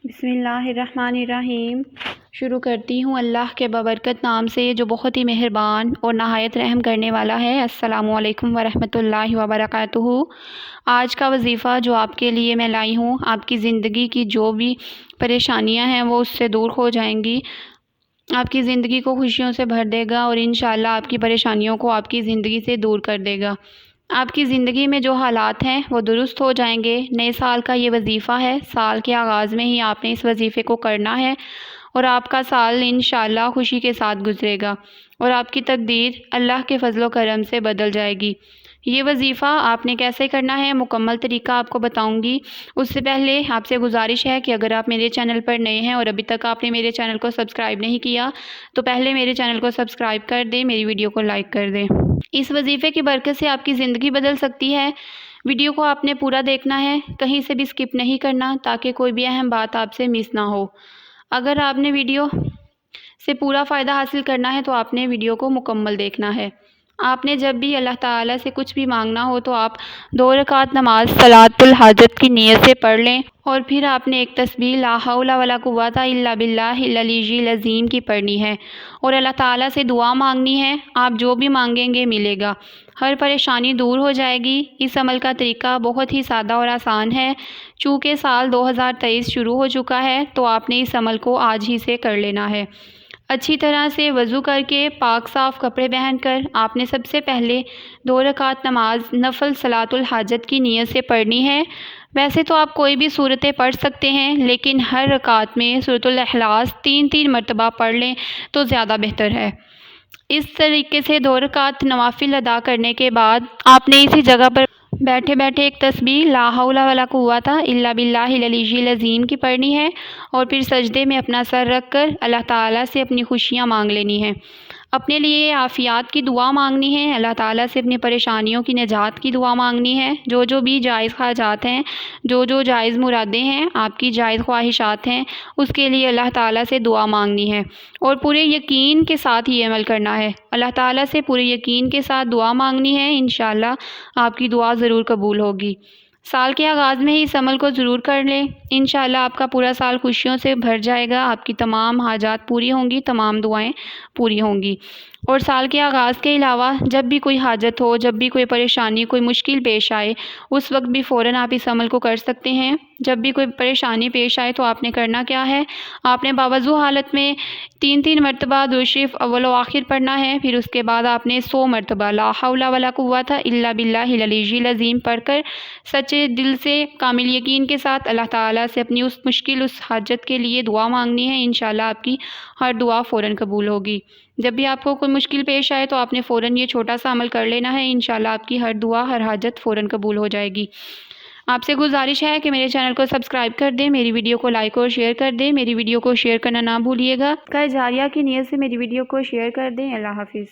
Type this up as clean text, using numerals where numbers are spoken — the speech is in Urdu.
بسم اللہ الرحمن الرحیم۔ شروع کرتی ہوں اللہ کے بابرکت نام سے جو بہت ہی مہربان اور نہایت رحم کرنے والا ہے۔ السلام علیکم ورحمۃ اللہ وبرکاتہ۔ آج کا وظیفہ جو آپ کے لیے میں لائی ہوں، آپ کی زندگی کی جو بھی پریشانیاں ہیں وہ اس سے دور ہو جائیں گی، آپ کی زندگی کو خوشیوں سے بھر دے گا اور انشاءاللہ آپ کی پریشانیوں کو آپ کی زندگی سے دور کر دے گا۔ آپ کی زندگی میں جو حالات ہیں وہ درست ہو جائیں گے۔ نئے سال کا یہ وظیفہ ہے، سال کے آغاز میں ہی آپ نے اس وظیفے کو کرنا ہے اور آپ کا سال انشاءاللہ خوشی کے ساتھ گزرے گا اور آپ کی تقدیر اللہ کے فضل و کرم سے بدل جائے گی۔ یہ وظیفہ آپ نے کیسے کرنا ہے، مکمل طریقہ آپ کو بتاؤں گی۔ اس سے پہلے آپ سے گزارش ہے کہ اگر آپ میرے چینل پر نئے ہیں اور ابھی تک آپ نے میرے چینل کو سبسکرائب نہیں کیا تو پہلے میرے چینل کو سبسکرائب کر دیں، میری ویڈیو کو لائک کر دیں۔ اس وظیفے کی برکت سے آپ کی زندگی بدل سکتی ہے۔ ویڈیو کو آپ نے پورا دیکھنا ہے، کہیں سے بھی سکپ نہیں کرنا تاکہ کوئی بھی اہم بات آپ سے مس نہ ہو۔ اگر آپ نے ویڈیو سے پورا فائدہ حاصل کرنا ہے تو آپ نے ویڈیو کو مکمل دیکھنا ہے۔ آپ نے جب بھی اللہ تعالیٰ سے کچھ بھی مانگنا ہو تو آپ 2 رکعت نماز صلاۃ الحاجت کی نیت سے پڑھ لیں اور پھر آپ نے ایک تسبیح لا حول ولا قوت الا باللہ العلی العظیم کی پڑھنی ہے اور اللہ تعالیٰ سے دعا مانگنی ہے۔ آپ جو بھی مانگیں گے ملے گا، ہر پریشانی دور ہو جائے گی۔ اس عمل کا طریقہ بہت ہی سادہ اور آسان ہے۔ چونکہ سال 2023 شروع ہو چکا ہے تو آپ نے اس عمل کو آج ہی سے کر لینا ہے۔ اچھی طرح سے وضو کر کے پاک صاف کپڑے پہن کر آپ نے سب سے پہلے 2 رکعت نماز نفل صلاۃ الحاجت کی نیت سے پڑھنی ہے۔ ویسے تو آپ کوئی بھی صورتیں پڑھ سکتے ہیں لیکن ہر رکعت میں سورۃ الاخلاص 3 مرتبہ پڑھ لیں تو زیادہ بہتر ہے۔ اس طریقے سے 2 رکعت نوافل ادا کرنے کے بعد آپ نے اسی جگہ پر بیٹھے بیٹھے ایک تسبیح لا حول ولا قوت الا باللہ العلی العظیم کی پڑھنی ہے اور پھر سجدے میں اپنا سر رکھ کر اللہ تعالیٰ سے اپنی خوشیاں مانگ لینی ہیں۔ اپنے لیے عافیات کی دعا مانگنی ہے، اللہ تعالیٰ سے اپنی پریشانیوں کی نجات کی دعا مانگنی ہے۔ جو بھی جائز حاجات ہیں، جو جائز مرادیں ہیں، آپ کی جائز خواہشات ہیں، اس کے لیے اللہ تعالیٰ سے دعا مانگنی ہے اور پورے یقین کے ساتھ یہ عمل کرنا ہے۔ اللہ تعالیٰ سے پورے یقین کے ساتھ دعا مانگنی ہے، انشاءاللہ آپ کی دعا ضرور قبول ہوگی۔ سال کے آغاز میں ہی اس عمل کو ضرور کر لیں، انشاءاللہ آپ کا پورا سال خوشیوں سے بھر جائے گا، آپ کی تمام حاجات پوری ہوں گی، تمام دعائیں پوری ہوں گی۔ اور سال کے آغاز کے علاوہ جب بھی کوئی حاجت ہو، جب بھی کوئی پریشانی، کوئی مشکل پیش آئے، اس وقت بھی فوراً آپ اس عمل کو کر سکتے ہیں۔ جب بھی کوئی پریشانی پیش آئے تو آپ نے کرنا کیا ہے، آپ نے باوضو حالت میں 3 مرتبہ درود شریف اول و آخر پڑھنا ہے، پھر اس کے بعد آپ نے 100 مرتبہ لا حول ولا قوت الا باللہ العلی العظیم پڑھ کر سچے دل سے کامل یقین کے ساتھ اللہ تعالیٰ سے اپنی اس مشکل اس حاجت کے لیے دعا مانگنی ہے۔ انشاءاللہ آپ کی ہر دعا فوراً قبول ہوگی۔ جب بھی آپ کو کوئی مشکل پیش آئے تو آپ نے فوراً یہ چھوٹا سا عمل کر لینا ہے، انشاءاللہ آپ کی ہر دعا ہر حاجت فوراً قبول ہو جائے گی۔ آپ سے گزارش ہے کہ میرے چینل کو سبسکرائب کر دیں، میری ویڈیو کو لائک اور شیئر کر دیں، میری ویڈیو کو شیئر کرنا نہ بھولیے گا۔ صدقہ جاریہ کی نیت سے میری ویڈیو کو شیئر کر دیں۔ اللہ حافظ۔